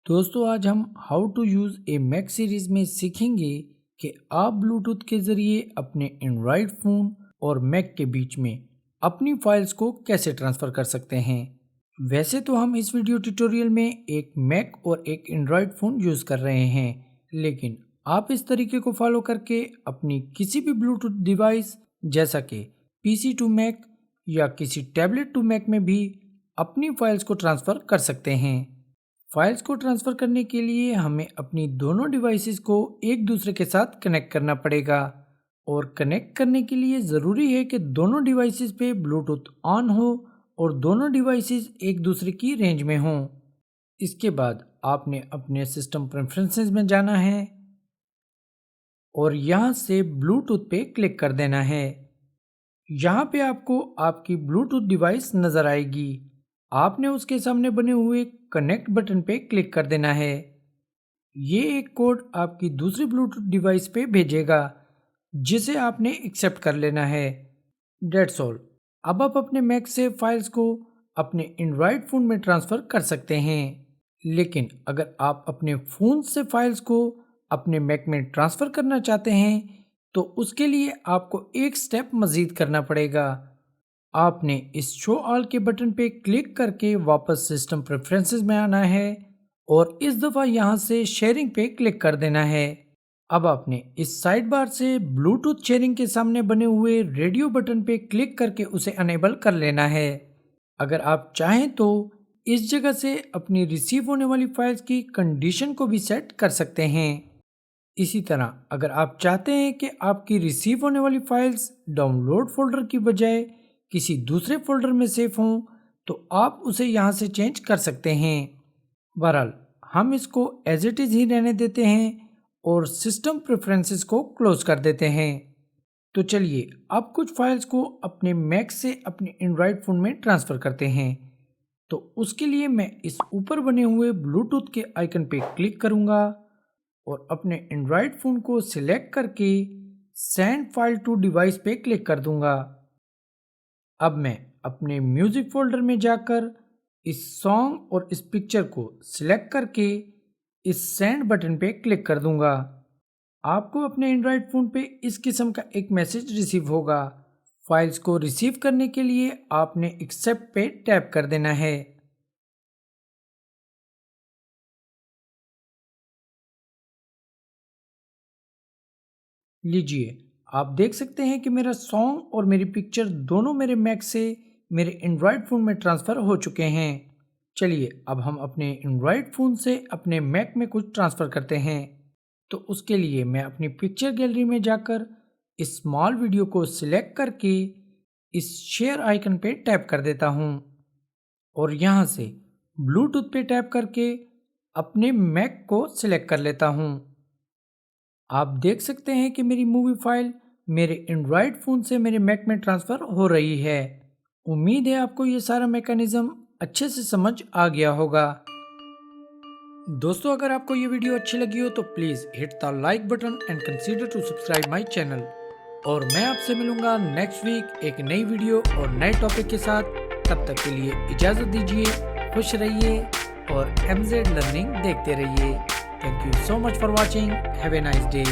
दोस्तों आज हम how to use a Mac series में सीखेंगे कि आप ब्लूटूथ के ज़रिए अपने एंड्रॉयड फ़ोन और मैक के बीच में अपनी फाइल्स को कैसे ट्रांसफ़र कर सकते हैं। वैसे तो हम इस वीडियो ट्यूटोरियल में एक मैक और एक एंड्रॉयड फ़ोन यूज़ कर रहे हैं, लेकिन आप इस तरीके को फॉलो करके अपनी किसी भी ब्लूटूथ डिवाइस जैसा कि पीसी टू मैक या किसी टैबलेट टू मैक में भी अपनी फाइल्स को ट्रांसफ़र कर सकते हैं। फाइल्स को ट्रांसफ़र करने के लिए हमें अपनी दोनों डिवाइसेस को एक दूसरे के साथ कनेक्ट करना पड़ेगा और कनेक्ट करने के लिए ज़रूरी है कि दोनों डिवाइसेस पे ब्लूटूथ ऑन हो और दोनों डिवाइसेस एक दूसरे की रेंज में हों। इसके बाद आपने अपने सिस्टम प्रेफरेंसेस में जाना है और यहाँ से ब्लूटूथ पे क्लिक कर देना है। यहाँ पे आपको आपकी ब्लूटूथ डिवाइस नज़र आएगी। आपने उसके सामने बने हुए कनेक्ट बटन पे क्लिक कर देना है। ये एक कोड आपकी दूसरी ब्लूटूथ डिवाइस पे भेजेगा जिसे आपने एक्सेप्ट कर लेना है। That's all. अब आप अपने मैक से फाइल्स को अपने एंड्रॉयड फ़ोन में ट्रांसफ़र कर सकते हैं, लेकिन अगर आप अपने फ़ोन से फाइल्स को अपने मैक में ट्रांसफ़र करना चाहते हैं तो उसके लिए आपको एक स्टेप मज़ीद करना पड़ेगा। आपने इस शो ऑल के बटन पे क्लिक करके वापस सिस्टम प्रेफरेंसेस में आना है और इस दफ़ा यहाँ से शेयरिंग पे क्लिक कर देना है। अब आपने इस साइड बार से ब्लूटूथ शेयरिंग के सामने बने हुए रेडियो बटन पे क्लिक करके उसे अनेबल कर लेना है। अगर आप चाहें तो इस जगह से अपनी रिसीव होने वाली फाइल्स की कंडीशन को भी सेट कर सकते हैं। इसी तरह अगर आप चाहते हैं कि आपकी रिसीव होने वाली फाइल्स डाउनलोड फोल्डर की बजाय किसी दूसरे फोल्डर में सेव हों तो आप उसे यहाँ से चेंज कर सकते हैं। बहरहाल हम इसको एज इट इज़ ही रहने देते हैं और सिस्टम प्रेफरेंसेस को क्लोज कर देते हैं। तो चलिए अब कुछ फाइल्स को अपने मैक से अपने एंड्रॉयड फ़ोन में ट्रांसफ़र करते हैं। तो उसके लिए मैं इस ऊपर बने हुए ब्लूटूथ के आइकन पे क्लिक करूँगा और अपने एंड्रॉयड फ़ोन को सिलेक्ट करके सेंड फाइल टू डिवाइस पे क्लिक कर दूँगा। अब मैं अपने म्यूज़िक फोल्डर में जाकर इस सॉन्ग और इस पिक्चर को सिलेक्ट करके इस सेंड बटन पे क्लिक कर दूंगा। आपको अपने एंड्रॉयड फ़ोन पे इस किस्म का एक मैसेज रिसीव होगा। फाइल्स को रिसीव करने के लिए आपने एक्सेप्ट पे टैप कर देना है। लीजिए आप देख सकते हैं कि मेरा सॉन्ग और मेरी पिक्चर दोनों मेरे मैक से मेरे एंड्रॉयड फ़ोन में ट्रांसफ़र हो चुके हैं। चलिए अब हम अपने एंड्रॉयड फ़ोन से अपने मैक में कुछ ट्रांसफ़र करते हैं। तो उसके लिए मैं अपनी पिक्चर गैलरी में जाकर इस स्मॉल वीडियो को सिलेक्ट करके इस शेयर आइकन पे टैप कर देता हूँ और यहाँ से ब्लूटूथ पे टैप करके अपने मैक को सिलेक्ट कर लेता हूँ। आप देख सकते हैं कि मेरी मूवी फाइल मेरे एंड्रॉयड फ़ोन से मेरे मैक में ट्रांसफ़र हो रही है। उम्मीद है आपको ये सारा मैकेनिज़्म अच्छे से समझ आ गया होगा। दोस्तों अगर आपको ये वीडियो अच्छी लगी हो तो please hit the like button and consider to subscribe my channel. और मैं आपसे मिलूँगा नेक्स्ट वीक एक नई वीडियो और नए टॉपिक के साथ। तब तक के लिए इजाज़त दीजिए, खुश रहिए और MZ लर्निंग देखते रहिए। Thank you so much for watching. Have a nice day.